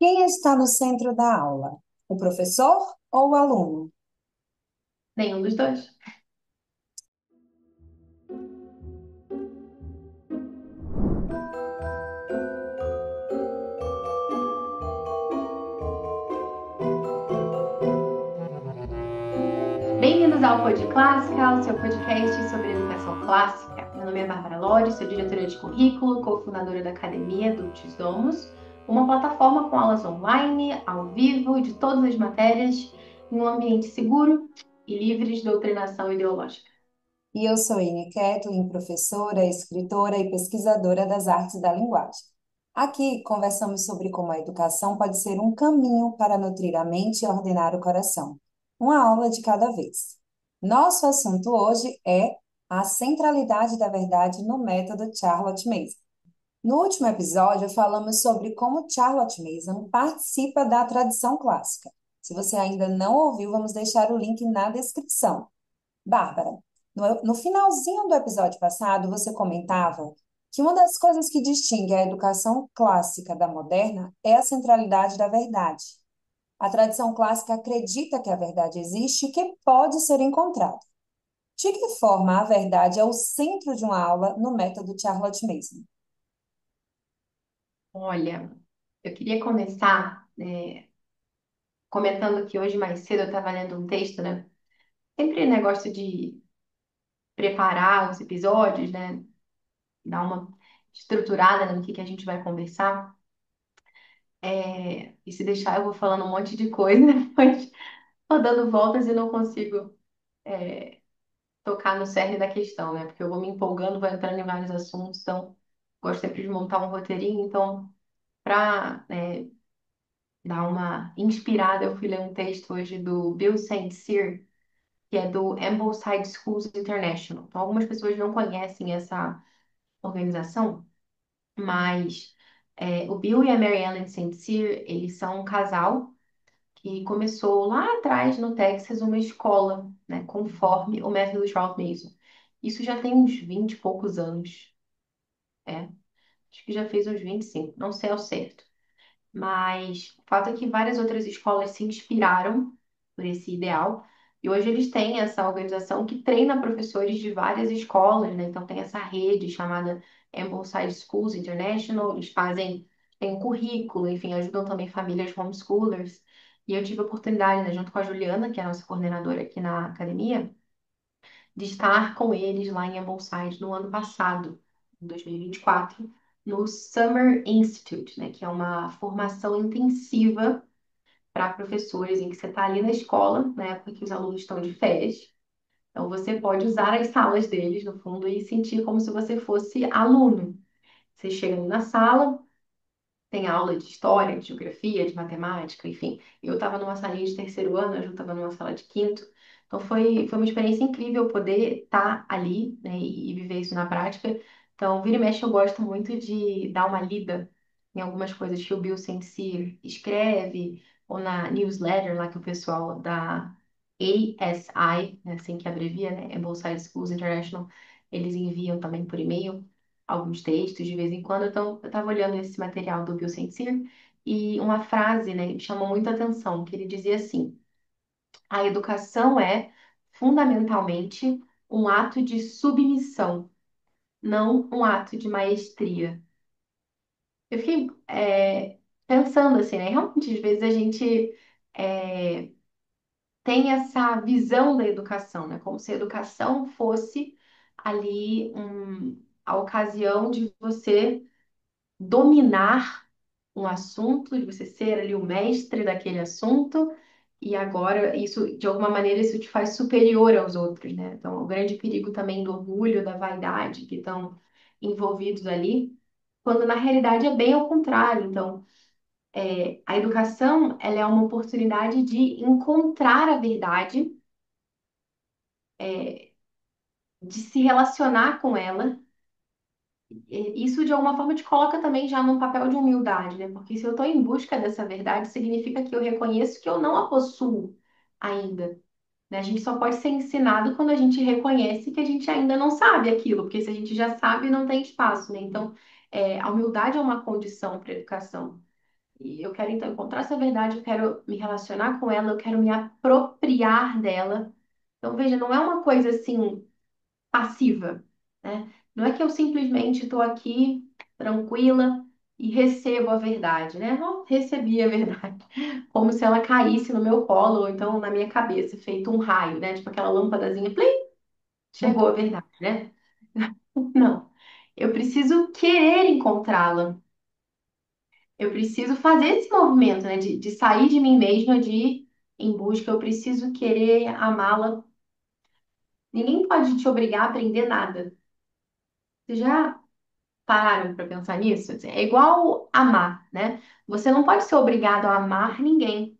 Quem está no centro da aula? O professor ou o aluno? Nenhum dos dois. Bem-vindos ao Pod Clássica, o seu podcast sobre educação clássica. Meu nome é Bárbara Lores, sou diretora de currículo, cofundadora da Academia Dulcis Domus, uma plataforma com aulas online, ao vivo, de todas as matérias, em um ambiente seguro e livre de doutrinação ideológica. E eu sou Ine Kathleen, professora, escritora e pesquisadora das artes da linguagem. Aqui conversamos sobre como a educação pode ser um caminho para nutrir a mente e ordenar o coração. Uma aula de cada vez. Nosso assunto hoje é a centralidade da verdade no método Charlotte Mason. No último episódio, falamos sobre como Charlotte Mason participa da tradição clássica. Se você ainda não ouviu, vamos deixar o link na descrição. Bárbara, no finalzinho do episódio passado, você comentava que uma das coisas que distingue a educação clássica da moderna é a centralidade da verdade. A tradição clássica acredita que a verdade existe e que pode ser encontrada. De que forma a verdade é o centro de uma aula no método Charlotte Mason? Olha, eu queria começar, comentando que hoje mais cedo eu estava lendo um texto, né? Sempre negócio de preparar os episódios, né? Dar uma estruturada no que a gente vai conversar. E se deixar, eu vou falando um monte de coisa, depois tô dando voltas e não consigo tocar no cerne da questão, né? Porque eu vou me empolgando, vou entrando em vários assuntos, então gosto sempre de montar um roteirinho. Então, para dar uma inspirada, eu fui ler um texto hoje do Bill St. Cyr, que é do Ambleside Schools International. Então, algumas pessoas não conhecem essa organização, mas o Bill e a Mary Ellen St. Cyr, eles são um casal que começou lá atrás no Texas uma escola, né, conforme o método Charles Mason. Isso já tem uns 20 e poucos anos. É, acho que já fez uns 25, não sei ao certo. Mas o fato é que várias outras escolas se inspiraram por esse ideal. E hoje eles têm essa organização que treina professores de várias escolas, né? Então tem essa rede chamada Ambleside Schools International. Eles fazem, tem um currículo, enfim, ajudam também famílias homeschoolers. E eu tive a oportunidade, né, junto com a Juliana, que é a nossa coordenadora aqui na academia, de estar com eles lá em Ambleside no ano passado, em 2024, no Summer Institute, né, que é uma formação intensiva para professores em que você está ali na escola, na época que os alunos estão de férias. Então, você pode usar as salas deles, no fundo, e sentir como se você fosse aluno. Você chega ali na sala, tem aula de história, de geografia, de matemática, enfim. Eu estava numa salinha de terceiro ano, a Ju estava numa sala de quinto. Então foi uma experiência incrível poder estar ali, né, e viver isso na prática. Então, vira e mexe, eu gosto muito de dar uma lida em algumas coisas que o Bill Sincere escreve, ou na newsletter lá que o pessoal da ASI, né, assim que abrevia, né, Ambleside Schools International, eles enviam também por e-mail alguns textos de vez em quando. Então, eu estava olhando esse material do Bill Sincere e uma frase, né, me chamou muita atenção, que ele dizia assim: a educação é fundamentalmente um ato de submissão, não um ato de maestria. Eu fiquei pensando assim, né? Realmente, às vezes a gente é, tem essa visão da educação, né? Como se a educação fosse ali a ocasião de você dominar um assunto, de você ser ali o mestre daquele assunto, e agora isso, de alguma maneira, isso te faz superior aos outros, né? Então, o grande perigo também do orgulho, da vaidade que estão envolvidos ali, quando na realidade é bem ao contrário. Então, a educação, ela é uma oportunidade de encontrar a verdade, de se relacionar com ela. Isso de alguma forma te coloca também já num papel de humildade, né? Porque se eu estou em busca dessa verdade, significa que eu reconheço que eu não a possuo ainda, né? A gente só pode ser ensinado quando a gente reconhece que a gente ainda não sabe aquilo, porque se a gente já sabe, não tem espaço, né? Então, a humildade é uma condição para a educação. E eu quero então encontrar essa verdade, eu quero me relacionar com ela, eu quero me apropriar dela. Então, veja, não é uma coisa assim passiva, né? Não é que eu simplesmente estou aqui tranquila e recebo a verdade, né? Não recebi a verdade, como se ela caísse no meu colo ou então na minha cabeça, feito um raio, né? Tipo aquela lâmpadazinha, plim, chegou a verdade, né? Não. Eu preciso querer encontrá-la. Eu preciso fazer esse movimento, né? De sair de mim mesma, de ir em busca. Eu preciso querer amá-la. Ninguém pode te obrigar a aprender nada. Você já pararam para pensar nisso? Assim, é igual amar, né? Você não pode ser obrigado a amar ninguém.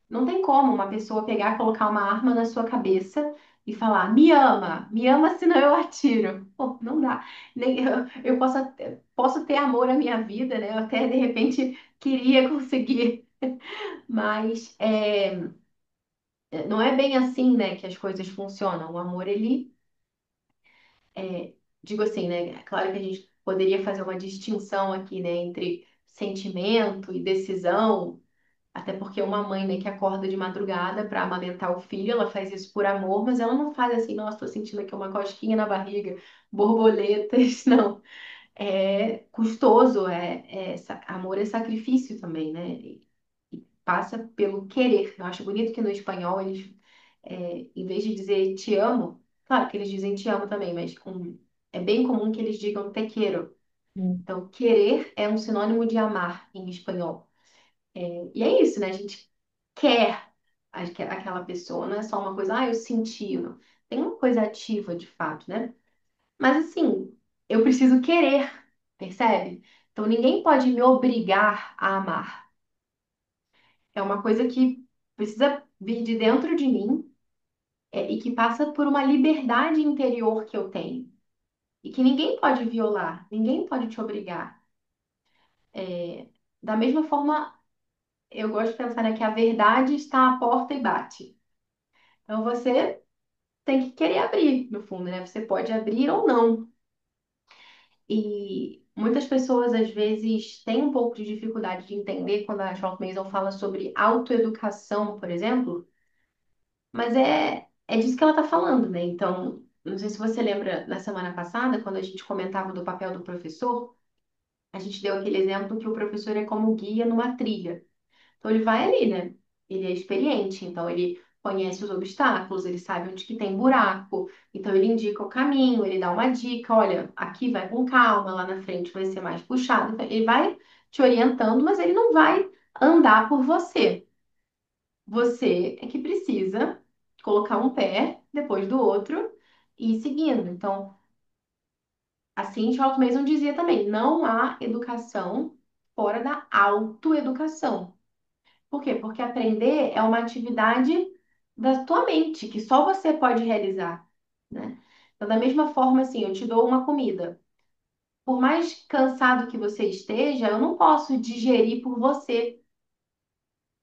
Não tem como uma pessoa pegar, colocar uma arma na sua cabeça e falar, me ama, senão eu atiro. Pô, não dá. Nem, eu posso ter amor à minha vida, né? Eu até de repente queria conseguir, mas não é bem assim, né, que as coisas funcionam. O amor, ele, digo assim, né? É claro que a gente poderia fazer uma distinção aqui, né, entre sentimento e decisão. Até porque uma mãe, né, que acorda de madrugada para amamentar o filho, ela faz isso por amor, mas ela não faz assim, nossa, tô sentindo aqui uma cosquinha na barriga, borboletas, não. É custoso, amor é sacrifício também, né? E passa pelo querer. Eu acho bonito que no espanhol eles, em vez de dizer te amo, claro que eles dizem te amo também, mas é bem comum que eles digam te quero. Hum. Então, querer é um sinônimo de amar em espanhol. E é isso, né? A gente quer aquela pessoa, não é só uma coisa, eu senti. Não. Tem uma coisa ativa de fato, né? Mas assim, eu preciso querer, percebe? Então ninguém pode me obrigar a amar. É uma coisa que precisa vir de dentro de mim, e que passa por uma liberdade interior que eu tenho. E que ninguém pode violar, ninguém pode te obrigar. É, da mesma forma, eu gosto de pensar, né, que a verdade está à porta e bate. Então você tem que querer abrir, no fundo, né? Você pode abrir ou não. E muitas pessoas, às vezes, têm um pouco de dificuldade de entender quando a Charlotte Mason fala sobre autoeducação, por exemplo, mas é disso que ela está falando, né? Então, não sei se você lembra na semana passada, quando a gente comentava do papel do professor, a gente deu aquele exemplo que o professor é como guia numa trilha. Então ele vai ali, né? Ele é experiente, então ele conhece os obstáculos, ele sabe onde que tem buraco, então ele indica o caminho, ele dá uma dica, olha, aqui vai com calma, lá na frente vai ser mais puxado. Então, ele vai te orientando, mas ele não vai andar por você. Você é que precisa colocar um pé depois do outro e ir seguindo. Então, assim, Charles Mason dizia também, não há educação fora da autoeducação. Por quê? Porque aprender é uma atividade da tua mente, que só você pode realizar, né? Então, da mesma forma, assim, eu te dou uma comida. Por mais cansado que você esteja, eu não posso digerir por você,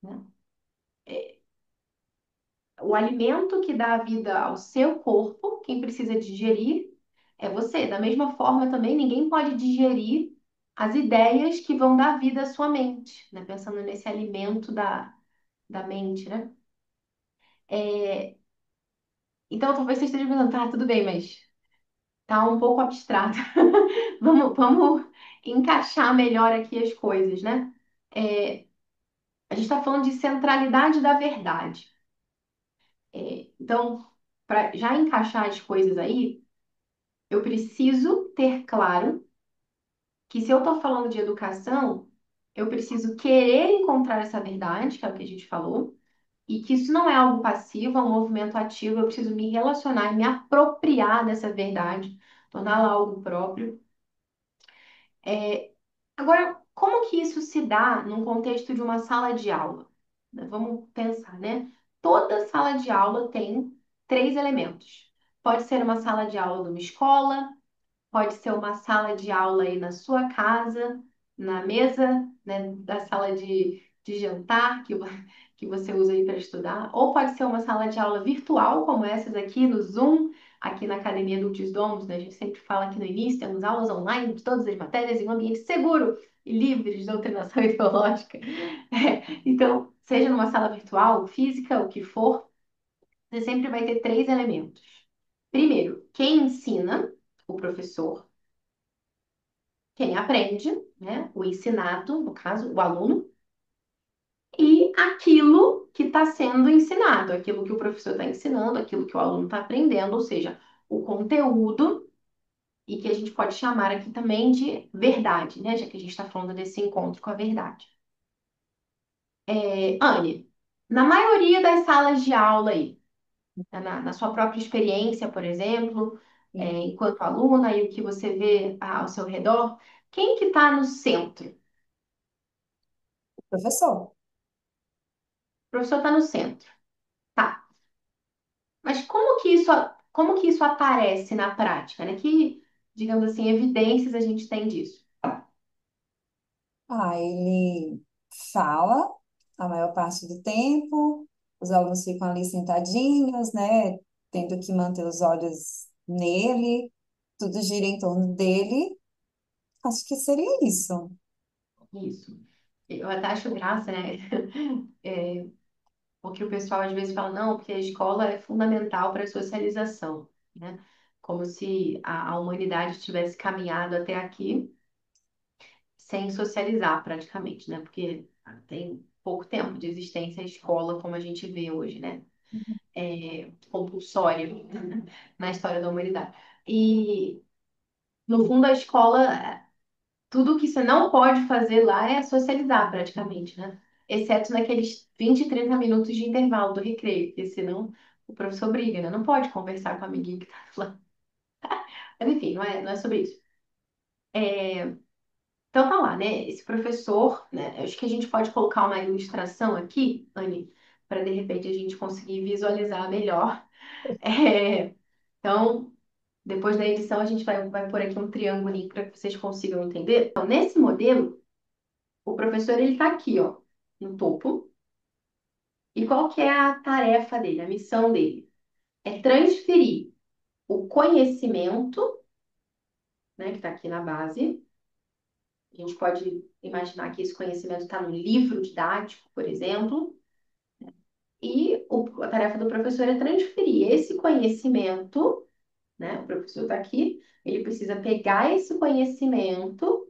né? O alimento que dá vida ao seu corpo, quem precisa digerir é você. Da mesma forma, também ninguém pode digerir as ideias que vão dar vida à sua mente, né? Pensando nesse alimento da mente, né? É, então, talvez você esteja pensando, tá, tudo bem, mas tá um pouco abstrato. Vamos encaixar melhor aqui as coisas, né? É, a gente está falando de centralidade da verdade. Então, para já encaixar as coisas aí, eu preciso ter claro que se eu estou falando de educação, eu preciso querer encontrar essa verdade, que é o que a gente falou, e que isso não é algo passivo, é um movimento ativo, eu preciso me relacionar e me apropriar dessa verdade, torná-la algo próprio. É, agora, como que isso se dá num contexto de uma sala de aula? Vamos pensar, né? Toda sala de aula tem três elementos. Pode ser uma sala de aula de uma escola, pode ser uma sala de aula aí na sua casa, na mesa, né, da sala de jantar que você usa aí para estudar, ou pode ser uma sala de aula virtual, como essas aqui no Zoom, aqui na Academia do Domus, né? A gente sempre fala aqui no início, temos aulas online de todas as matérias em um ambiente seguro. e livre de doutrinação ideológica. Então, seja numa sala virtual, física, o que for, você sempre vai ter três elementos. Primeiro, quem ensina, o professor, quem aprende, né, o ensinado, no caso, o aluno, e aquilo que está sendo ensinado, aquilo que o professor está ensinando, aquilo que o aluno está aprendendo, ou seja, o conteúdo, e que a gente pode chamar aqui também de verdade, né? Já que a gente está falando desse encontro com a verdade. Anne, na maioria das salas de aula aí, na sua própria experiência, por exemplo, Sim. enquanto aluna e o que você vê ao seu redor, quem que está no centro? O Professor. professor está no centro. Tá. Mas como que isso aparece na prática, né? Que, digamos assim, evidências a gente tem disso? Ele fala a maior parte do tempo, os alunos ficam ali sentadinhos, né, tendo que manter os olhos nele, tudo gira em torno dele. Acho que seria isso. Isso. Eu até acho graça, né? É, porque o pessoal às vezes fala, não, porque a escola é fundamental para a socialização, né? Como se a humanidade tivesse caminhado até aqui sem socializar praticamente, né? Porque tem pouco tempo de existência a escola como a gente vê hoje, né? Compulsória na história da humanidade. E, no fundo, a escola, tudo que você não pode fazer lá é socializar praticamente, né? Exceto naqueles 20, 30 minutos de intervalo do recreio, porque senão o professor briga, né? Não pode conversar com o amiguinho que tá lá. Mas enfim, não é sobre isso. Então tá lá, né? Esse professor, né? Acho que a gente pode colocar uma ilustração aqui, Anne, para de repente a gente conseguir visualizar melhor. É, então, depois da edição, a gente vai pôr aqui um triângulo para que vocês consigam entender. Então, nesse modelo, o professor ele está aqui, ó, no topo. E qual que é a tarefa dele, a missão dele? É transferir o conhecimento, né, que está aqui na base. A gente pode imaginar que esse conhecimento está no livro didático, por exemplo. E a tarefa do professor é transferir esse conhecimento, né? O professor está aqui, ele precisa pegar esse conhecimento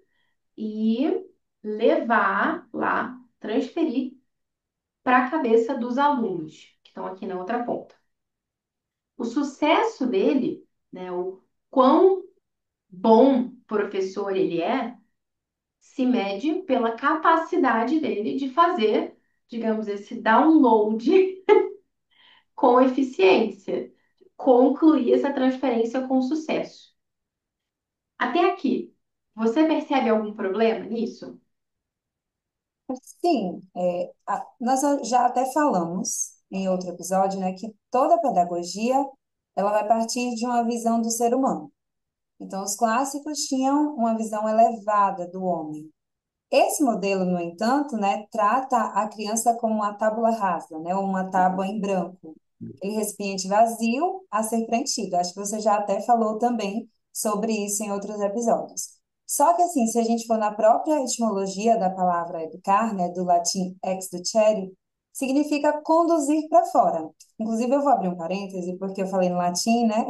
e levar lá, transferir para a cabeça dos alunos, que estão aqui na outra ponta. O sucesso dele, né, o quão bom professor ele é, se mede pela capacidade dele de fazer, digamos, esse download com eficiência, concluir essa transferência com sucesso. Até aqui, você percebe algum problema nisso? Sim, nós já até falamos em outro episódio, né, que toda pedagogia ela vai partir de uma visão do ser humano. Então, os clássicos tinham uma visão elevada do homem. Esse modelo, no entanto, né, trata a criança como uma tábua rasa, né, uma tábua em branco, aquele recipiente vazio a ser preenchido. Acho que você já até falou também sobre isso em outros episódios. Só que, assim, se a gente for na própria etimologia da palavra educar, né, do latim ex ducere, significa conduzir para fora. Inclusive, eu vou abrir um parêntese, porque eu falei no latim, né?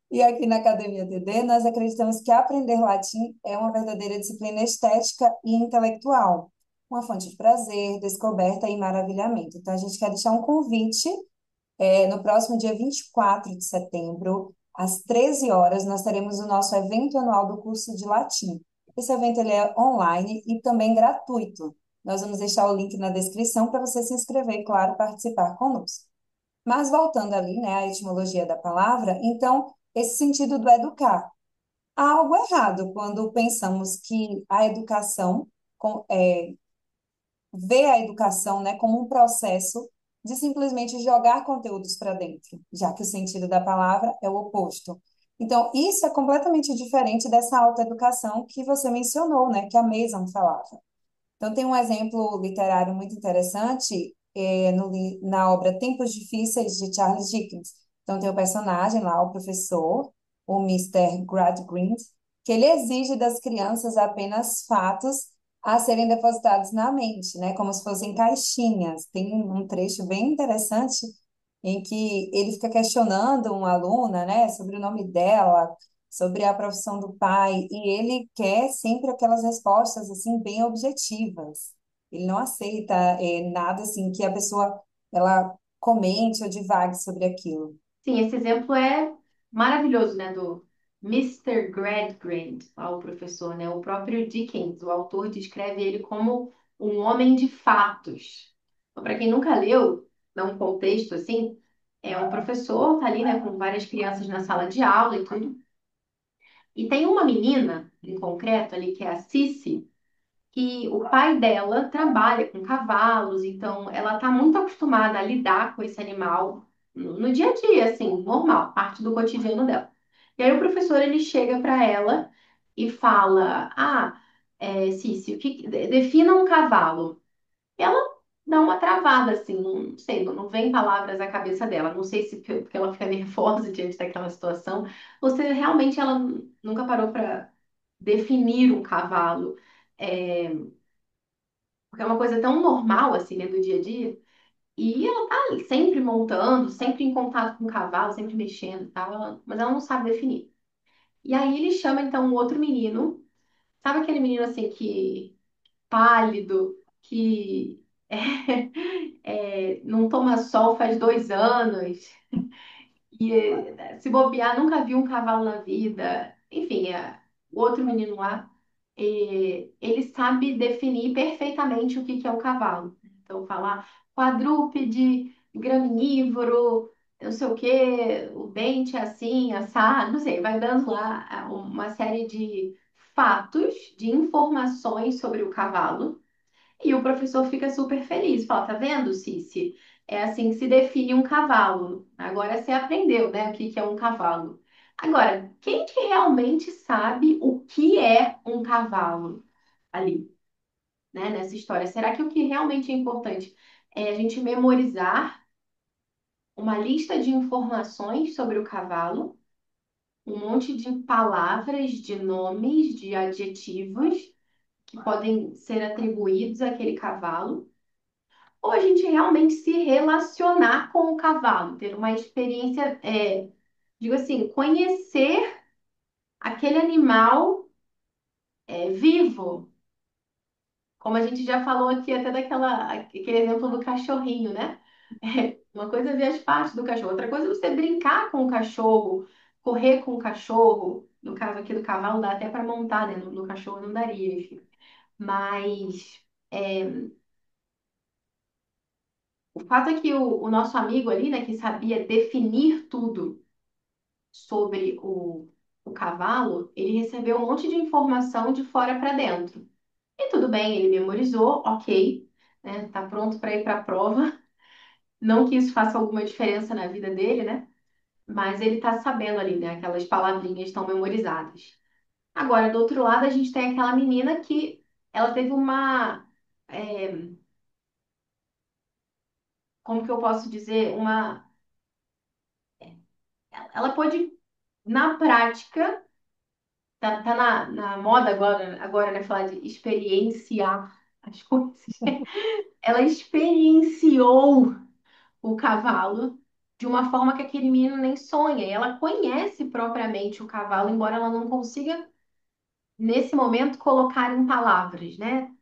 E aqui na Academia DD, nós acreditamos que aprender latim é uma verdadeira disciplina estética e intelectual, uma fonte de prazer, descoberta e maravilhamento. Então, a gente quer deixar um convite, no próximo dia 24 de setembro, às 13 horas, nós teremos o nosso evento anual do curso de latim. Esse evento ele é online e também gratuito. Nós vamos deixar o link na descrição para você se inscrever e, claro, participar conosco. Mas voltando ali, né, à etimologia da palavra, então, esse sentido do educar. Há algo errado quando pensamos que a educação vê a educação, né, como um processo de simplesmente jogar conteúdos para dentro, já que o sentido da palavra é o oposto. Então, isso é completamente diferente dessa autoeducação que você mencionou, né, que a Mason falava. Então, tem um exemplo literário muito interessante na obra Tempos Difíceis, de Charles Dickens. Então, tem o personagem lá, o professor, o Mister Gradgrind, que ele exige das crianças apenas fatos a serem depositados na mente, né? Como se fossem caixinhas. Tem um trecho bem interessante em que ele fica questionando uma aluna, né, sobre o nome dela, sobre a profissão do pai, e ele quer sempre aquelas respostas assim bem objetivas. Ele não aceita nada assim que a pessoa ela comente ou divague sobre aquilo. Sim, esse exemplo é maravilhoso, né, do Mister Gradgrind, lá o professor, né? O próprio Dickens, o autor, descreve ele como um homem de fatos. Então, para quem nunca leu, dá um contexto assim, é um professor, tá ali, né, com várias crianças na sala de aula e tudo. E tem uma menina, em concreto ali, que é a Cici, que o pai dela trabalha com cavalos, então ela está muito acostumada a lidar com esse animal no dia a dia, assim, normal, parte do cotidiano dela. E aí o professor ele chega para ela e fala: Cici, defina um cavalo. E ela dá uma travada, assim, não sei, não vem palavras à cabeça dela. Não sei se porque ela fica nervosa diante daquela situação, ou se realmente ela nunca parou para definir um cavalo. É, porque é uma coisa tão normal, assim, né, do dia a dia. E ela tá ali sempre montando, sempre em contato com o cavalo, sempre mexendo e tal, mas ela não sabe definir. E aí ele chama, então, um outro menino, sabe aquele menino, assim, que pálido, que não toma sol faz 2 anos, e se bobear, nunca viu um cavalo na vida. Enfim, o outro menino lá, ele sabe definir perfeitamente o que que é o cavalo. Então, falar quadrúpede, graminívoro, não sei o quê, o dente é assim, assado, não sei, vai dando lá uma série de fatos, de informações sobre o cavalo. E o professor fica super feliz. Fala, tá vendo, Cici? É assim que se define um cavalo. Agora você aprendeu, né, o que que é um cavalo. Agora, quem que realmente sabe o que é um cavalo ali, né, nessa história? Será que o que realmente é importante é a gente memorizar uma lista de informações sobre o cavalo, um monte de palavras, de nomes, de adjetivos que podem ser atribuídos àquele cavalo? Ou a gente realmente se relacionar com o cavalo, ter uma experiência, digo assim, conhecer aquele animal vivo, como a gente já falou aqui, até aquele exemplo do cachorrinho, né? Uma coisa é ver as partes do cachorro, outra coisa é você brincar com o cachorro, correr com o cachorro. No caso aqui do cavalo, dá até para montar, né? No cachorro não daria, enfim. Mas o fato é que o nosso amigo ali, né, que sabia definir tudo sobre o cavalo, ele recebeu um monte de informação de fora para dentro. E tudo bem, ele memorizou, ok, né? Tá pronto para ir para a prova. Não que isso faça alguma diferença na vida dele, né? Mas ele tá sabendo ali, né? Aquelas palavrinhas estão memorizadas. Agora, do outro lado, a gente tem aquela menina que ela teve é, como que eu posso dizer, ela pôde, na prática, tá na moda agora, né, falar de experienciar as coisas. Ela experienciou o cavalo de uma forma que aquele menino nem sonha. E ela conhece propriamente o cavalo, embora ela não consiga, nesse momento, colocar em palavras, né?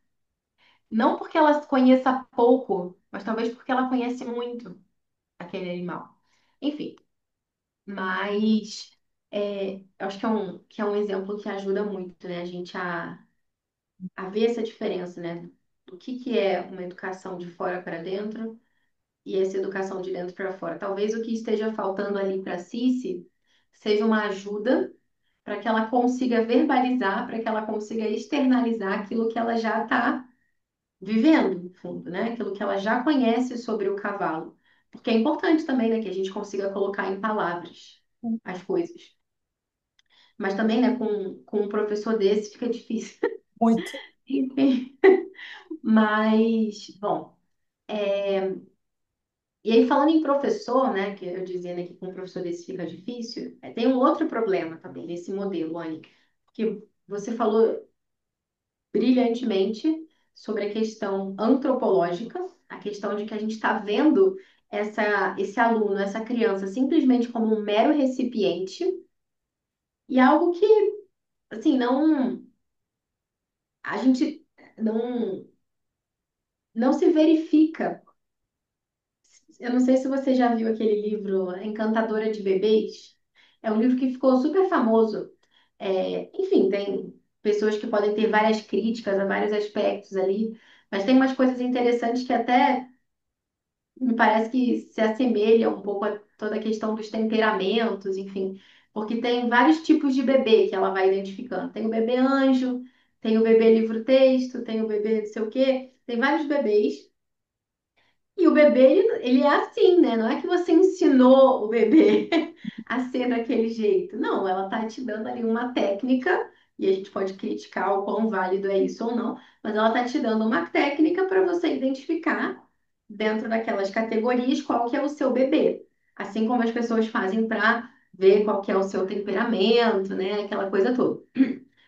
Não porque ela conheça pouco, mas talvez porque ela conhece muito aquele animal. Enfim, mas eu acho que é um exemplo que ajuda muito, né? A gente a ver essa diferença, né? Do que é uma educação de fora para dentro e essa educação de dentro para fora. Talvez o que esteja faltando ali para a Cici seja uma ajuda para que ela consiga verbalizar, para que ela consiga externalizar aquilo que ela já está vivendo, no fundo, né? Aquilo que ela já conhece sobre o cavalo. Porque é importante também, né, que a gente consiga colocar em palavras as coisas. Mas também, né, com um professor desse fica difícil. Muito. Enfim. Mas, bom. E aí, falando em professor, né, que eu dizendo aqui que com um professor desse fica difícil, tem um outro problema também nesse modelo, Anny, que você falou brilhantemente sobre a questão antropológica, a questão de que a gente está vendo esse aluno, essa criança, simplesmente como um mero recipiente e algo que, assim, a gente não, não se verifica. Eu não sei se você já viu aquele livro Encantadora de Bebês. É um livro que ficou super famoso. Enfim, tem pessoas que podem ter várias críticas a vários aspectos ali, mas tem umas coisas interessantes que até me parece que se assemelha um pouco a toda a questão dos temperamentos, enfim, porque tem vários tipos de bebê que ela vai identificando. Tem o bebê anjo, tem o bebê livro-texto, tem o bebê não sei o quê, tem vários bebês. E o bebê, ele é assim, né? Não é que você ensinou o bebê a ser daquele jeito. Não, ela tá te dando ali uma técnica, e a gente pode criticar o quão válido é isso ou não, mas ela tá te dando uma técnica para você identificar dentro daquelas categorias qual que é o seu bebê. Assim como as pessoas fazem para ver qual que é o seu temperamento, né? Aquela coisa toda.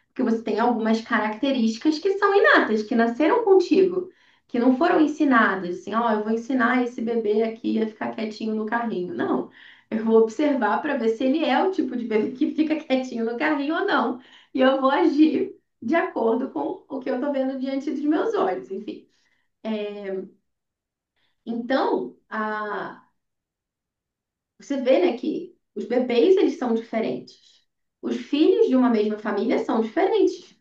Porque você tem algumas características que são inatas, que nasceram contigo, que não foram ensinadas, assim, ó, eu vou ensinar esse bebê aqui a ficar quietinho no carrinho. Não, eu vou observar para ver se ele é o tipo de bebê que fica quietinho no carrinho ou não. E eu vou agir de acordo com o que eu estou vendo diante dos meus olhos, enfim. Então, você vê, né, que os bebês, eles são diferentes. Os filhos de uma mesma família são diferentes.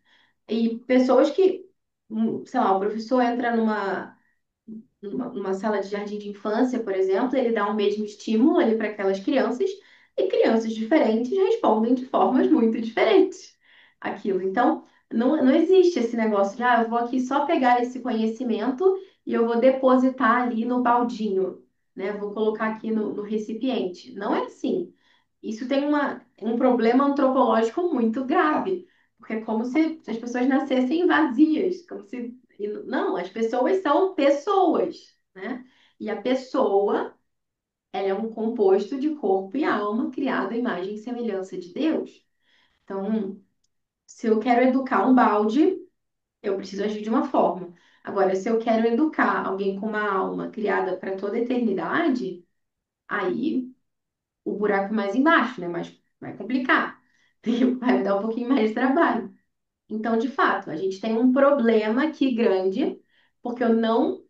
E pessoas que, sei lá, o professor entra numa sala de jardim de infância, por exemplo, ele dá o mesmo estímulo ali para aquelas crianças e crianças diferentes respondem de formas muito diferentes aquilo. Então, não existe esse negócio de, eu vou aqui só pegar esse conhecimento e eu vou depositar ali no baldinho, né? Vou colocar aqui no recipiente. Não é assim. Isso tem um problema antropológico muito grave, porque é como se as pessoas nascessem vazias, como se não, as pessoas são pessoas, né? E a pessoa, ela é um composto de corpo e alma criado à imagem e semelhança de Deus. Então, se eu quero educar um balde, eu preciso agir de uma forma. Agora, se eu quero educar alguém com uma alma criada para toda a eternidade, aí o buraco é mais embaixo, né? Mas vai complicar. Vai me dar um pouquinho mais de trabalho. Então, de fato, a gente tem um problema aqui grande, porque eu não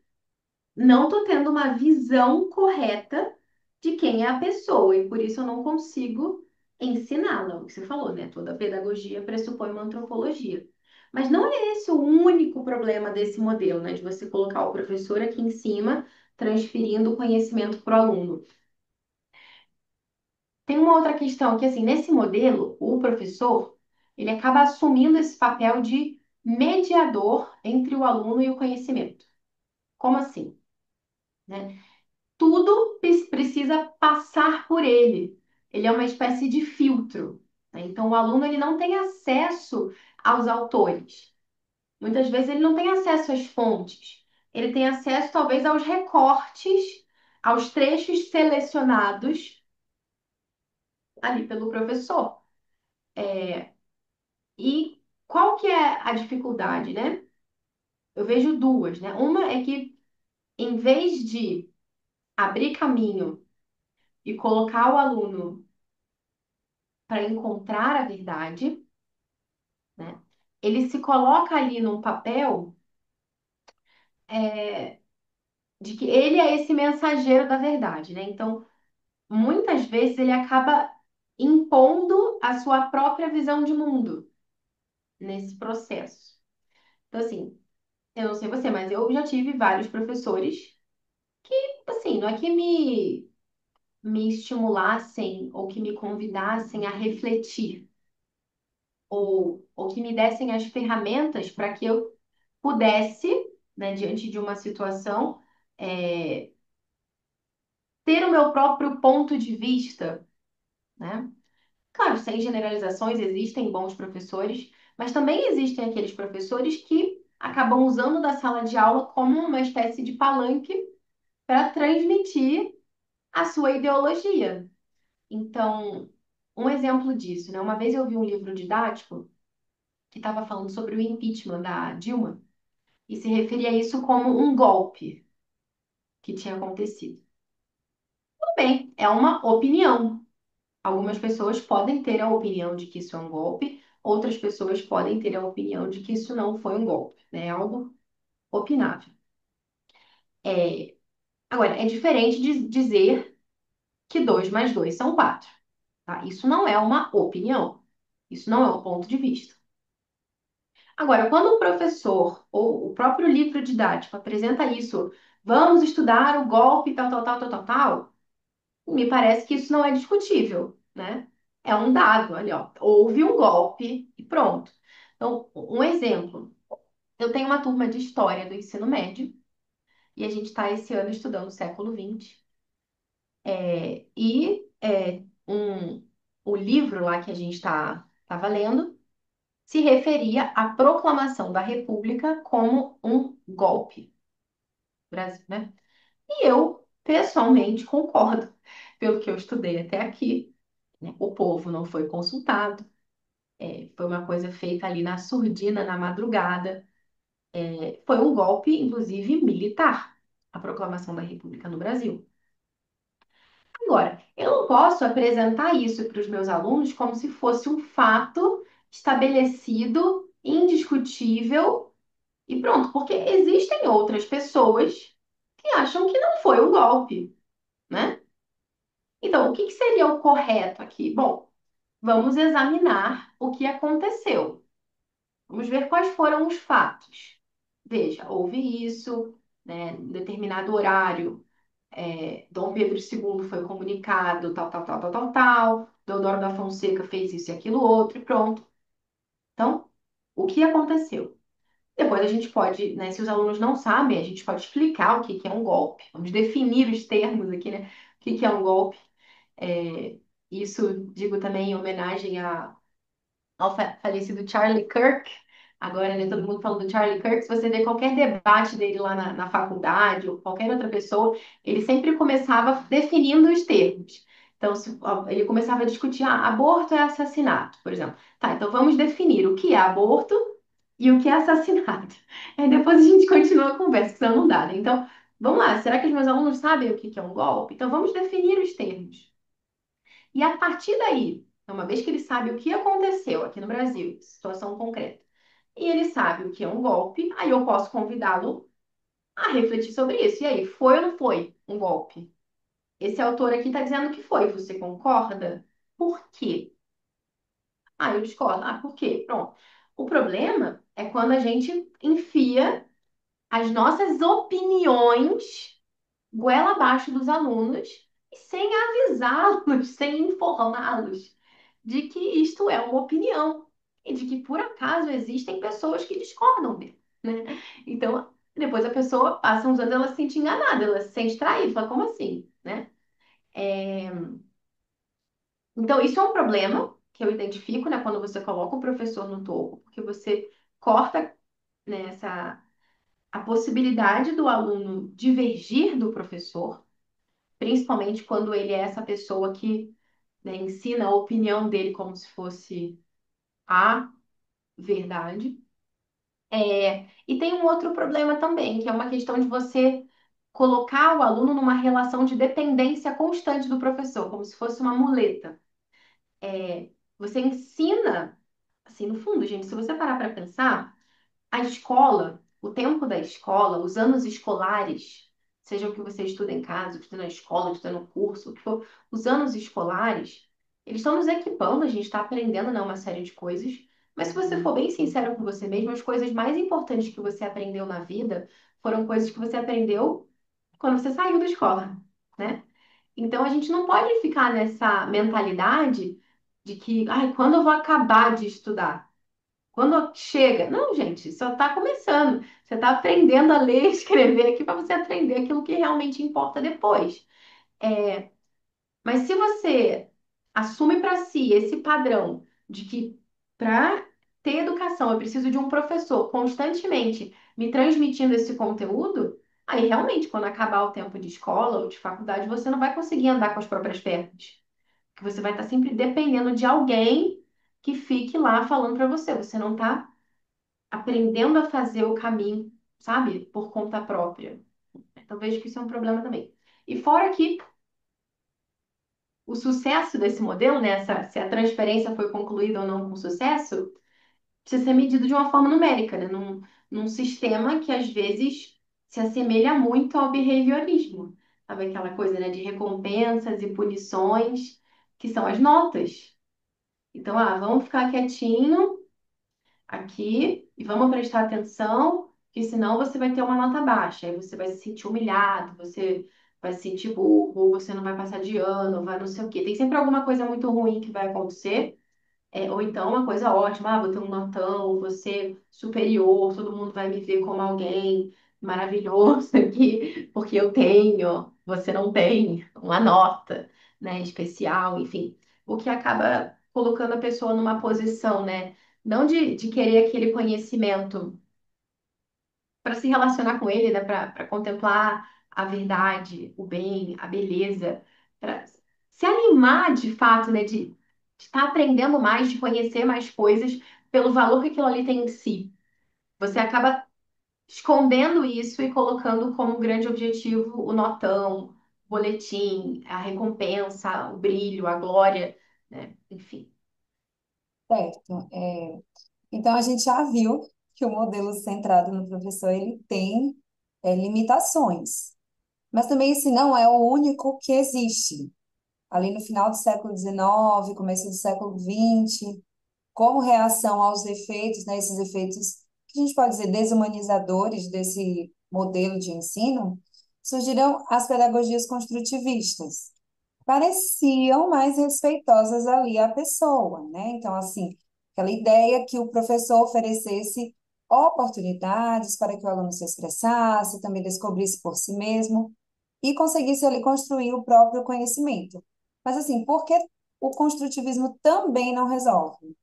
estou tendo uma visão correta de quem é a pessoa, e por isso eu não consigo ensiná-la. O que você falou, né? Toda pedagogia pressupõe uma antropologia. Mas não é esse o único problema desse modelo, né? De você colocar o professor aqui em cima, transferindo o conhecimento para o aluno. Tem uma outra questão que, assim, nesse modelo, o professor, ele acaba assumindo esse papel de mediador entre o aluno e o conhecimento. Como assim? Né? Tudo precisa passar por ele. Ele é uma espécie de filtro, né? Então, o aluno ele não tem acesso aos autores. Muitas vezes ele não tem acesso às fontes. Ele tem acesso, talvez, aos recortes, aos trechos selecionados ali pelo professor. E qual que é a dificuldade, né? Eu vejo duas, né? Uma é que, em vez de abrir caminho e colocar o aluno para encontrar a verdade, né? Ele se coloca ali num papel de que ele é esse mensageiro da verdade, né? Então, muitas vezes ele acaba impondo a sua própria visão de mundo nesse processo. Então, assim, eu não sei você, mas eu já tive vários professores que, assim, não é que me estimulassem ou que me convidassem a refletir ou que me dessem as ferramentas para que eu pudesse, né, diante de uma situação, é, ter o meu próprio ponto de vista, né? Claro, sem generalizações, existem bons professores, mas também existem aqueles professores que acabam usando da sala de aula como uma espécie de palanque para transmitir a sua ideologia. Então, um exemplo disso, né? Uma vez eu vi um livro didático que estava falando sobre o impeachment da Dilma e se referia a isso como um golpe que tinha acontecido. Tudo bem, é uma opinião. Algumas pessoas podem ter a opinião de que isso é um golpe, outras pessoas podem ter a opinião de que isso não foi um golpe, né? É algo opinável. É, agora, é diferente de dizer que 2 mais 2 são 4, tá? Isso não é uma opinião, isso não é um ponto de vista. Agora, quando o professor ou o próprio livro didático apresenta isso, vamos estudar o golpe tal, tal, tal, tal, tal, tal, me parece que isso não é discutível, né? É um dado ali, ó. Houve um golpe e pronto. Então, um exemplo. Eu tenho uma turma de história do ensino médio e a gente está esse ano estudando o século XX. O livro lá que a gente estava lendo se referia à proclamação da República como um golpe. Brasil, né? E eu, pessoalmente, concordo. Pelo que eu estudei até aqui, né? O povo não foi consultado, foi uma coisa feita ali na surdina, na madrugada. Foi um golpe, inclusive, militar, a proclamação da República no Brasil. Agora, eu não posso apresentar isso para os meus alunos como se fosse um fato estabelecido, indiscutível e pronto, porque existem outras pessoas que acham que não foi um golpe, né? Então, o que que seria o correto aqui? Bom, vamos examinar o que aconteceu. Vamos ver quais foram os fatos. Veja, houve isso, né, em determinado horário. Dom Pedro II foi comunicado, tal, tal, tal, tal, tal, tal. Deodoro da Fonseca fez isso e aquilo outro, e pronto. Então, o que aconteceu? Depois a gente pode, né, se os alunos não sabem, a gente pode explicar o que que é um golpe. Vamos definir os termos aqui, né? O que que é um golpe. É, isso digo também em homenagem ao falecido Charlie Kirk. Agora, né, todo mundo falando do Charlie Kirk. Se você ver qualquer debate dele lá na faculdade ou qualquer outra pessoa, ele sempre começava definindo os termos. Então, ele começava a discutir, aborto é assassinato, por exemplo. Tá, então vamos definir o que é aborto e o que é assassinato. Aí depois a gente continua a conversa, que senão não dá, né? Então, vamos lá, será que os meus alunos sabem o que que é um golpe? Então, vamos definir os termos. E a partir daí, uma vez que ele sabe o que aconteceu aqui no Brasil, situação concreta, e ele sabe o que é um golpe, aí eu posso convidá-lo a refletir sobre isso. E aí, foi ou não foi um golpe? Esse autor aqui está dizendo que foi. Você concorda? Por quê? Ah, eu discordo. Ah, por quê? Pronto. O problema é quando a gente enfia as nossas opiniões goela abaixo dos alunos e sem avisá-los, sem informá-los de que isto é uma opinião e de que por acaso existem pessoas que discordam dele, né? Então, depois a pessoa passa uns anos ela se sente enganada, ela se sente traída, fala, como assim, né? Então, isso é um problema que eu identifico, né, quando você coloca o professor no topo, porque você corta, né, a possibilidade do aluno divergir do professor, principalmente quando ele é essa pessoa que, né, ensina a opinião dele como se fosse a verdade. E tem um outro problema também, que é uma questão de você colocar o aluno numa relação de dependência constante do professor, como se fosse uma muleta. Você ensina, assim, no fundo, gente, se você parar para pensar, a escola, o tempo da escola, os anos escolares, seja o que você estuda em casa, estuda na escola, estuda no curso, o que for, os anos escolares, eles estão nos equipando, a gente está aprendendo, né, uma série de coisas. Mas se você for bem sincero com você mesmo, as coisas mais importantes que você aprendeu na vida foram coisas que você aprendeu quando você saiu da escola, né? Então a gente não pode ficar nessa mentalidade de que, ai, quando eu vou acabar de estudar? Quando chega, não, gente, só está começando. Você está aprendendo a ler e escrever aqui para você aprender aquilo que realmente importa depois. Mas se você assume para si esse padrão de que para ter educação eu preciso de um professor constantemente me transmitindo esse conteúdo, aí realmente, quando acabar o tempo de escola ou de faculdade, você não vai conseguir andar com as próprias pernas. Que você vai estar sempre dependendo de alguém que fique lá falando para você. Você não está aprendendo a fazer o caminho, sabe? Por conta própria. Então vejo que isso é um problema também. E fora que o sucesso desse modelo, né, se a transferência foi concluída ou não com sucesso, precisa ser medido de uma forma numérica, né? Num sistema que às vezes se assemelha muito ao behaviorismo. Sabe aquela coisa, né, de recompensas e punições, que são as notas. Então, vamos ficar quietinho aqui e vamos prestar atenção, que senão você vai ter uma nota baixa, aí você vai se sentir humilhado, você vai se sentir burro, ou você não vai passar de ano, vai não sei o quê. Tem sempre alguma coisa muito ruim que vai acontecer. Ou então uma coisa ótima, vou ter um notão, vou ser superior, todo mundo vai me ver como alguém maravilhoso aqui, porque eu tenho, você não tem uma nota, né, especial, enfim. O que acaba colocando a pessoa numa posição, né, não de querer aquele conhecimento para se relacionar com ele, né, para contemplar a verdade, o bem, a beleza, para se animar de fato, né, de estar aprendendo mais, de conhecer mais coisas pelo valor que aquilo ali tem em si. Você acaba escondendo isso e colocando como grande objetivo o notão, o boletim, a recompensa, o brilho, a glória, né? Enfim. Certo. Então, a gente já viu que o modelo centrado no professor ele tem limitações, mas também esse não é o único que existe. Ali no final do século XIX, começo do século XX, como reação aos efeitos, né, esses efeitos que a gente pode dizer desumanizadores desse modelo de ensino, surgiram as pedagogias construtivistas. Pareciam mais respeitosas ali à pessoa, né? Então, assim, aquela ideia que o professor oferecesse oportunidades para que o aluno se expressasse, também descobrisse por si mesmo e conseguisse ali construir o próprio conhecimento. Mas, assim, por que o construtivismo também não resolve?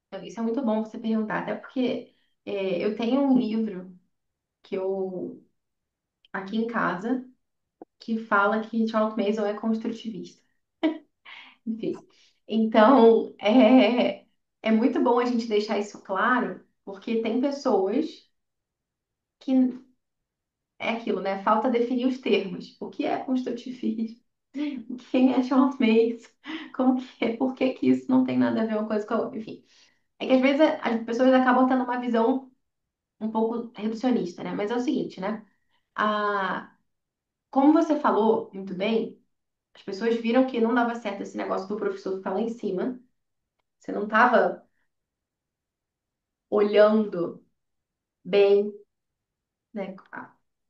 Então, isso é muito bom você perguntar, até porque eu tenho um livro que eu, aqui em casa, que fala que Charles Mason é construtivista. Enfim. Então, é muito bom a gente deixar isso claro, porque tem pessoas que é aquilo, né? Falta definir os termos. O que é construtivismo? Quem é Charles Mason? Como que é? Por que que isso não tem nada a ver uma coisa com a outra? Enfim. É que às vezes as pessoas acabam tendo uma visão um pouco reducionista, né? Mas é o seguinte, né? A, como você falou muito bem, as pessoas viram que não dava certo esse negócio do professor ficar lá em cima. Você não estava olhando bem, né,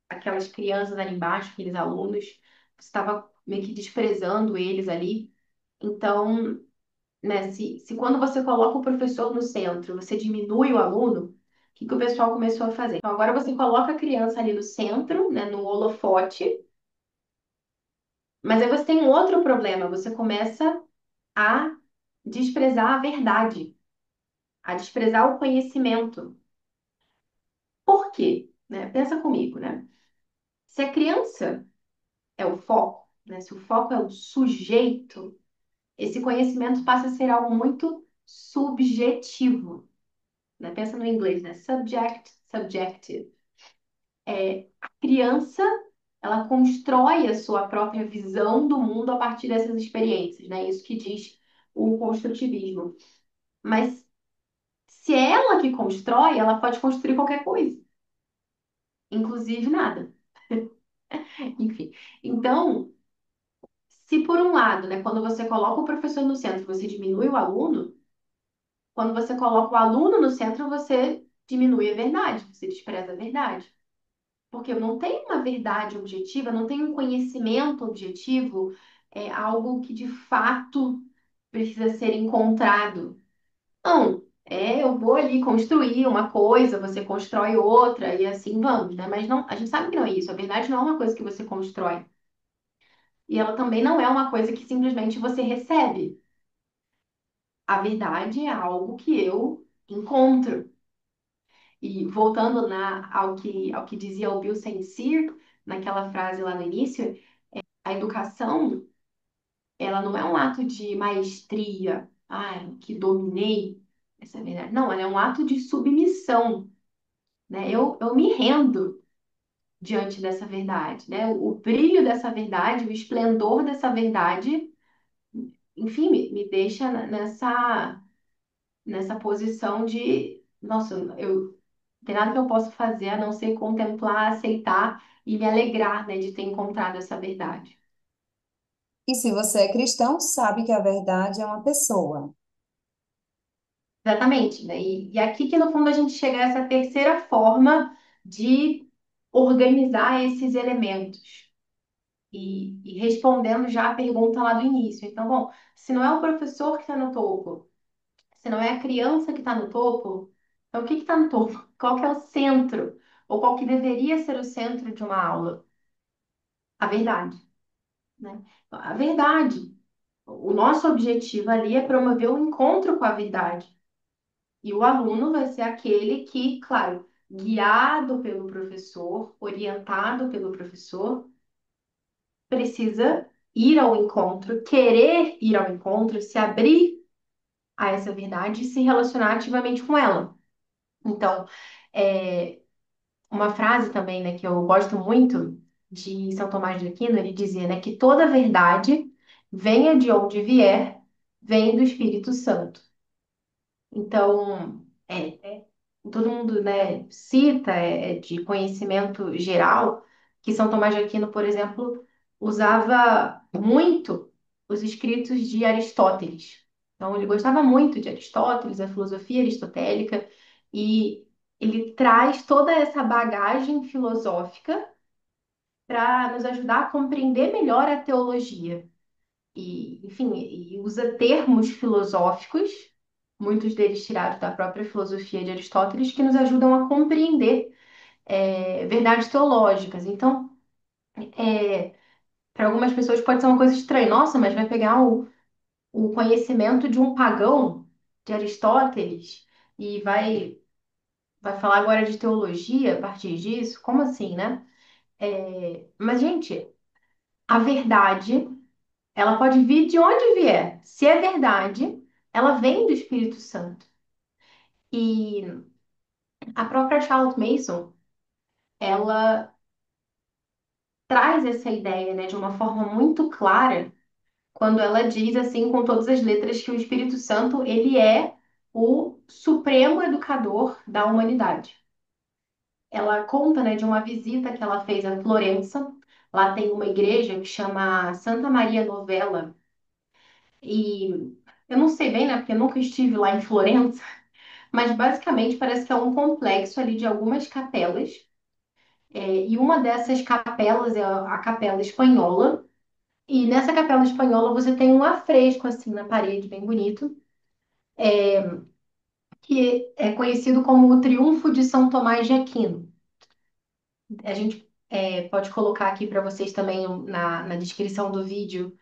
aquelas crianças ali embaixo, aqueles alunos, você estava meio que desprezando eles ali. Então, né, se quando você coloca o professor no centro, você diminui o aluno, o que que o pessoal começou a fazer? Então, agora você coloca a criança ali no centro, né, no holofote, mas aí você tem um outro problema, você começa a desprezar a verdade, a desprezar o conhecimento. Por quê? Né? Pensa comigo, né? Se a criança é o foco, né? Se o foco é o sujeito, esse conhecimento passa a ser algo muito subjetivo, né? Pensa no inglês, né? Subject, subjective. A criança, ela constrói a sua própria visão do mundo a partir dessas experiências, né? Isso que diz o construtivismo. Mas se é ela que constrói, ela pode construir qualquer coisa, inclusive nada. Enfim. Então, se por um lado, né, quando você coloca o professor no centro, você diminui o aluno, quando você coloca o aluno no centro, você diminui a verdade, você despreza a verdade. Porque eu não tenho uma verdade objetiva, não tenho um conhecimento objetivo, algo que de fato precisa ser encontrado. Não, eu vou ali construir uma coisa, você constrói outra e assim vamos, né? Mas não, a gente sabe que não é isso. A verdade não é uma coisa que você constrói. E ela também não é uma coisa que simplesmente você recebe. A verdade é algo que eu encontro. E voltando ao que dizia o Bill Sincere, naquela frase lá no início, a educação, ela não é um ato de maestria, que dominei essa verdade. Não, ela é um ato de submissão, né? Eu me rendo diante dessa verdade, né? O brilho dessa verdade, o esplendor dessa verdade, enfim, me deixa nessa posição de, nossa, eu não tem nada que eu possa fazer a não ser contemplar, aceitar e me alegrar, né, de ter encontrado essa verdade. E se você é cristão, sabe que a verdade é uma pessoa. Exatamente, né? E aqui que no fundo a gente chega a essa terceira forma de organizar esses elementos. E respondendo já a pergunta lá do início. Então, bom, se não é o professor que está no topo, se não é a criança que está no topo, então o que está no topo? Qual que é o centro? Ou qual que deveria ser o centro de uma aula? A verdade, né? A verdade. O nosso objetivo ali é promover o encontro com a verdade. E o aluno vai ser aquele que, claro, guiado pelo professor, orientado pelo professor, precisa ir ao encontro, querer ir ao encontro, se abrir a essa verdade e se relacionar ativamente com ela. Então, é, uma frase também, né, que eu gosto muito de São Tomás de Aquino, ele dizia, né, que toda verdade, venha de onde vier, vem do Espírito Santo. Então, todo mundo, né, cita, de conhecimento geral, que São Tomás de Aquino, por exemplo, usava muito os escritos de Aristóteles. Então, ele gostava muito de Aristóteles, a filosofia aristotélica, e ele traz toda essa bagagem filosófica para nos ajudar a compreender melhor a teologia e, enfim, e usa termos filosóficos, muitos deles tirados da própria filosofia de Aristóteles, que nos ajudam a compreender verdades teológicas. Então, para algumas pessoas pode ser uma coisa estranha. Nossa, mas vai pegar o conhecimento de um pagão, de Aristóteles, e vai falar agora de teologia a partir disso? Como assim, né? Mas, gente, a verdade, ela pode vir de onde vier. Se é verdade, ela vem do Espírito Santo. E a própria Charlotte Mason, ela traz essa ideia, né, de uma forma muito clara, quando ela diz assim com todas as letras que o Espírito Santo, ele é o supremo educador da humanidade. Ela conta, né, de uma visita que ela fez a Florença. Lá tem uma igreja que chama Santa Maria Novella. E eu não sei bem, né, porque eu nunca estive lá em Florença, mas basicamente parece que é um complexo ali de algumas capelas. E uma dessas capelas é a Capela Espanhola. E nessa Capela Espanhola você tem um afresco assim na parede, bem bonito, que é conhecido como o Triunfo de São Tomás de Aquino. A gente pode colocar aqui para vocês também na descrição do vídeo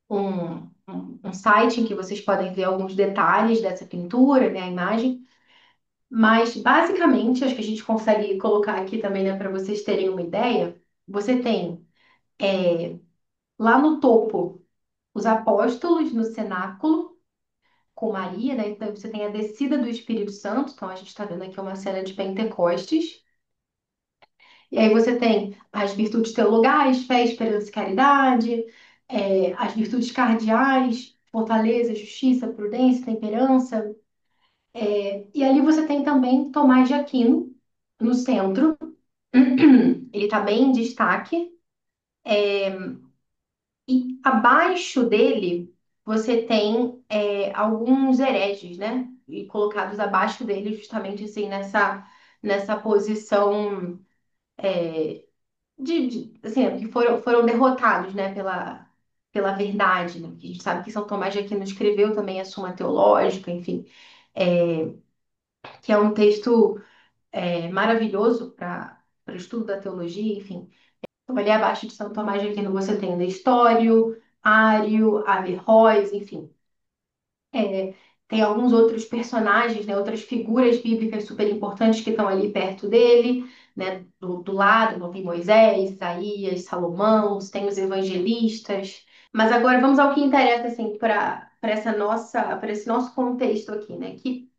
um site em que vocês podem ver alguns detalhes dessa pintura, né, a imagem. Mas basicamente, acho que a gente consegue colocar aqui também, né, para vocês terem uma ideia. Você tem lá no topo os apóstolos no cenáculo com Maria, né? Então você tem a descida do Espírito Santo. Então a gente está vendo aqui uma cena de Pentecostes. E aí você tem as virtudes teologais, fé, esperança e caridade, as virtudes cardeais, fortaleza, justiça, prudência, temperança. E ali você tem também Tomás de Aquino no centro. Ele está bem em destaque. E abaixo dele você tem alguns hereges, né? E colocados abaixo dele, justamente assim, nessa posição assim, que foram derrotados, né? Pela verdade, né? Que a gente sabe que São Tomás de Aquino escreveu também a Suma Teológica, enfim, é, que é um texto maravilhoso para o estudo da teologia, enfim. Então, ali abaixo de São Tomás de Aquino você tem Nestório, Ário, Averroes, enfim. É, tem alguns outros personagens, né, outras figuras bíblicas super importantes que estão ali perto dele, né, do lado, então tem Moisés, Isaías, Salomão, tem os evangelistas. Mas agora vamos ao que interessa, assim, para esse nosso contexto aqui, né? Que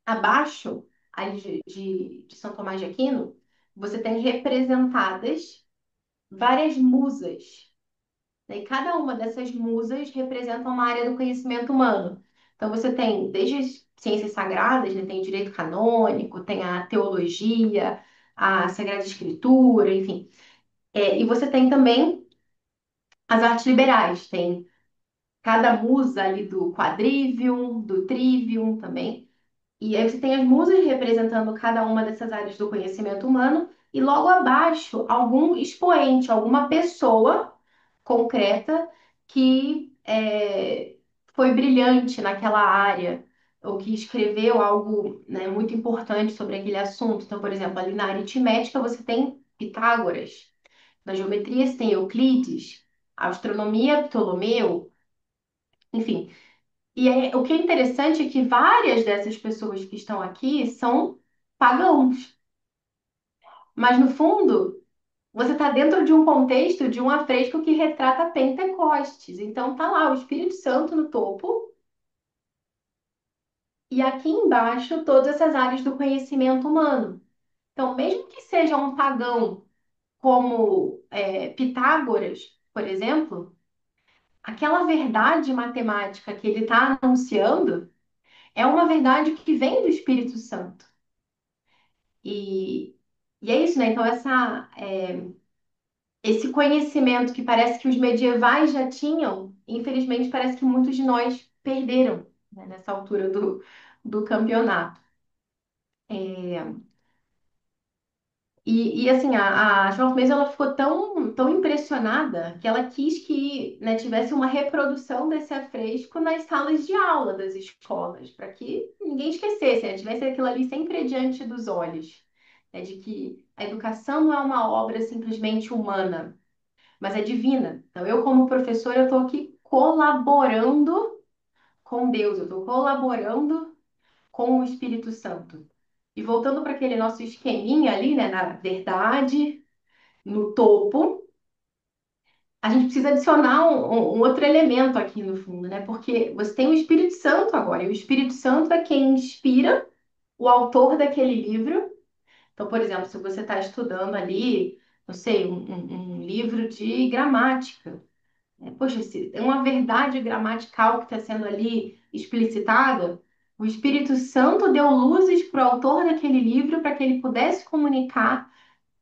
abaixo ali de São Tomás de Aquino, você tem representadas várias musas, né? E cada uma dessas musas representa uma área do conhecimento humano. Então você tem desde as ciências sagradas, né? Tem o direito canônico, tem a teologia, a Sagrada Escritura, enfim. E você tem também as artes liberais, tem cada musa ali do quadrivium, do trivium também. E aí você tem as musas representando cada uma dessas áreas do conhecimento humano, e logo abaixo, algum expoente, alguma pessoa concreta que foi brilhante naquela área, ou que escreveu algo, né, muito importante sobre aquele assunto. Então, por exemplo, ali na aritmética você tem Pitágoras, na geometria você tem Euclides, a astronomia, Ptolomeu, enfim. O que é interessante é que várias dessas pessoas que estão aqui são pagãos, mas no fundo você está dentro de um contexto de um afresco que retrata Pentecostes. Então tá lá o Espírito Santo no topo e aqui embaixo todas essas áreas do conhecimento humano. Então, mesmo que seja um pagão como Pitágoras, por exemplo, aquela verdade matemática que ele está anunciando é uma verdade que vem do Espírito Santo. E, e é isso, né? Então, esse conhecimento que parece que os medievais já tinham, infelizmente, parece que muitos de nós perderam, né, nessa altura do campeonato. É, assim, a João Mendes, ela ficou tão impressionada que ela quis que, né, tivesse uma reprodução desse afresco nas salas de aula das escolas, para que ninguém esquecesse, né, tivesse aquilo ali sempre diante dos olhos, né, de que a educação não é uma obra simplesmente humana, mas é divina. Então, eu, como professora, eu estou aqui colaborando com Deus, eu estou colaborando com o Espírito Santo. E voltando para aquele nosso esqueminha ali, né, na verdade, no topo, a gente precisa adicionar um outro elemento aqui no fundo, né? Porque você tem o Espírito Santo agora, e o Espírito Santo é quem inspira o autor daquele livro. Então, por exemplo, se você está estudando ali, não sei, um livro de gramática, né? Poxa, se tem uma verdade gramatical que está sendo ali explicitada, o Espírito Santo deu luzes para o autor daquele livro para que ele pudesse comunicar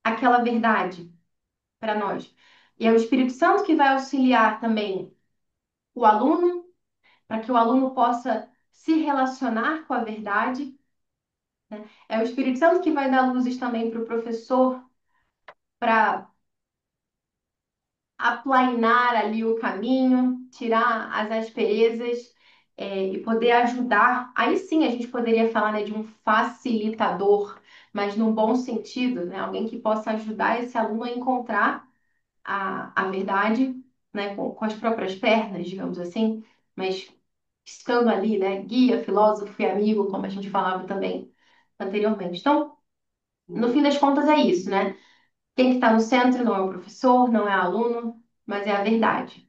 aquela verdade para nós. E é o Espírito Santo que vai auxiliar também o aluno, para que o aluno possa se relacionar com a verdade, né? É o Espírito Santo que vai dar luzes também para o professor, para aplainar ali o caminho, tirar as asperezas, e poder ajudar. Aí sim a gente poderia falar, né, de um facilitador, mas num bom sentido, né? Alguém que possa ajudar esse aluno a encontrar a verdade, né, com as próprias pernas, digamos assim, mas estando ali, né, guia, filósofo e amigo, como a gente falava também anteriormente. Então, no fim das contas é isso, né? Quem que está no centro não é o professor, não é o aluno, mas é a verdade.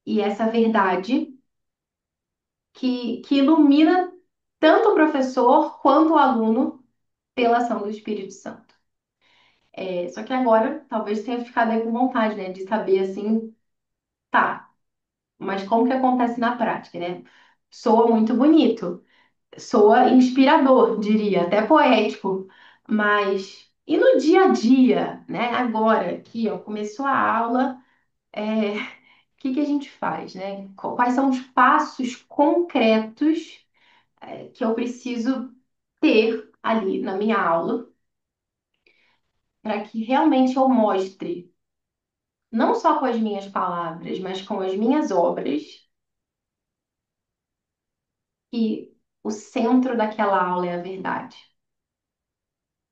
E essa verdade que ilumina tanto o professor quanto o aluno pela ação do Espírito Santo. Só que agora, talvez tenha ficado aí com vontade, né, de saber assim, tá, mas como que acontece na prática, né? Soa muito bonito, soa inspirador, diria, até poético, mas e no dia a dia, né? Agora, aqui, ó, começou a aula, o que que a gente faz, né? Quais são os passos concretos, que eu preciso ter ali na minha aula para que realmente eu mostre, não só com as minhas palavras, mas com as minhas obras, que o centro daquela aula é a verdade.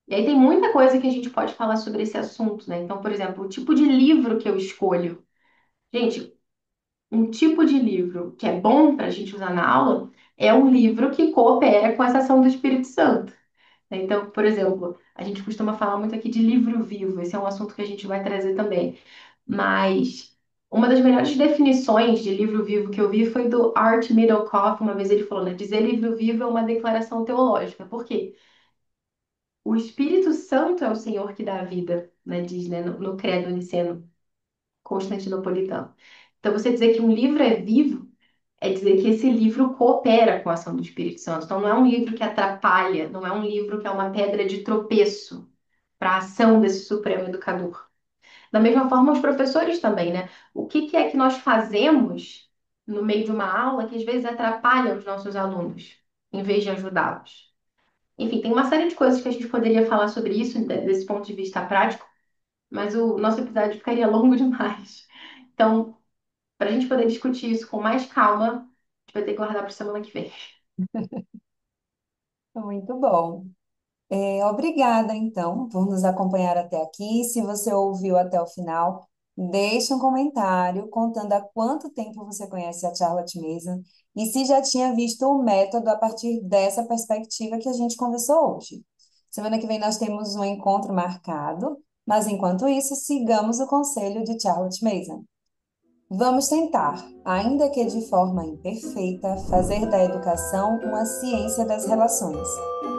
E aí tem muita coisa que a gente pode falar sobre esse assunto, né? Então, por exemplo, o tipo de livro que eu escolho. Gente, um tipo de livro que é bom para a gente usar na aula é um livro que coopera com essa ação do Espírito Santo, né? Então, por exemplo, a gente costuma falar muito aqui de livro vivo, esse é um assunto que a gente vai trazer também. Mas Uma das melhores definições de livro vivo que eu vi foi do Art Middlecoff. Uma vez ele falou, né? Dizer livro vivo é uma declaração teológica. Por quê? O Espírito Santo é o Senhor que dá a vida, né? Diz, né? No Credo Niceno Constantinopolitano. Então, você dizer que um livro é vivo é dizer que esse livro coopera com a ação do Espírito Santo. Então, não é um livro que atrapalha, não é um livro que é uma pedra de tropeço para a ação desse Supremo Educador. Da mesma forma, os professores também, né? O que que é que nós fazemos no meio de uma aula que às vezes atrapalha os nossos alunos, em vez de ajudá-los? Enfim, tem uma série de coisas que a gente poderia falar sobre isso desse ponto de vista prático, mas o nosso episódio ficaria longo demais. Então, para a gente poder discutir isso com mais calma, a gente vai ter que guardar para semana que vem. Muito bom. Obrigada, então, por nos acompanhar até aqui. Se você ouviu até o final, deixe um comentário contando há quanto tempo você conhece a Charlotte Mason e se já tinha visto o método a partir dessa perspectiva que a gente conversou hoje. Semana que vem nós temos um encontro marcado, mas enquanto isso, sigamos o conselho de Charlotte Mason. Vamos tentar, ainda que de forma imperfeita, fazer da educação uma ciência das relações.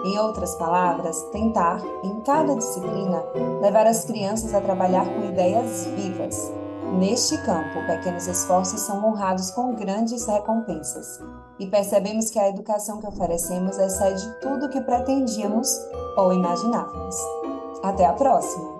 Em outras palavras, tentar, em cada disciplina, levar as crianças a trabalhar com ideias vivas. Neste campo, pequenos esforços são honrados com grandes recompensas. E percebemos que a educação que oferecemos excede tudo o que pretendíamos ou imaginávamos. Até a próxima!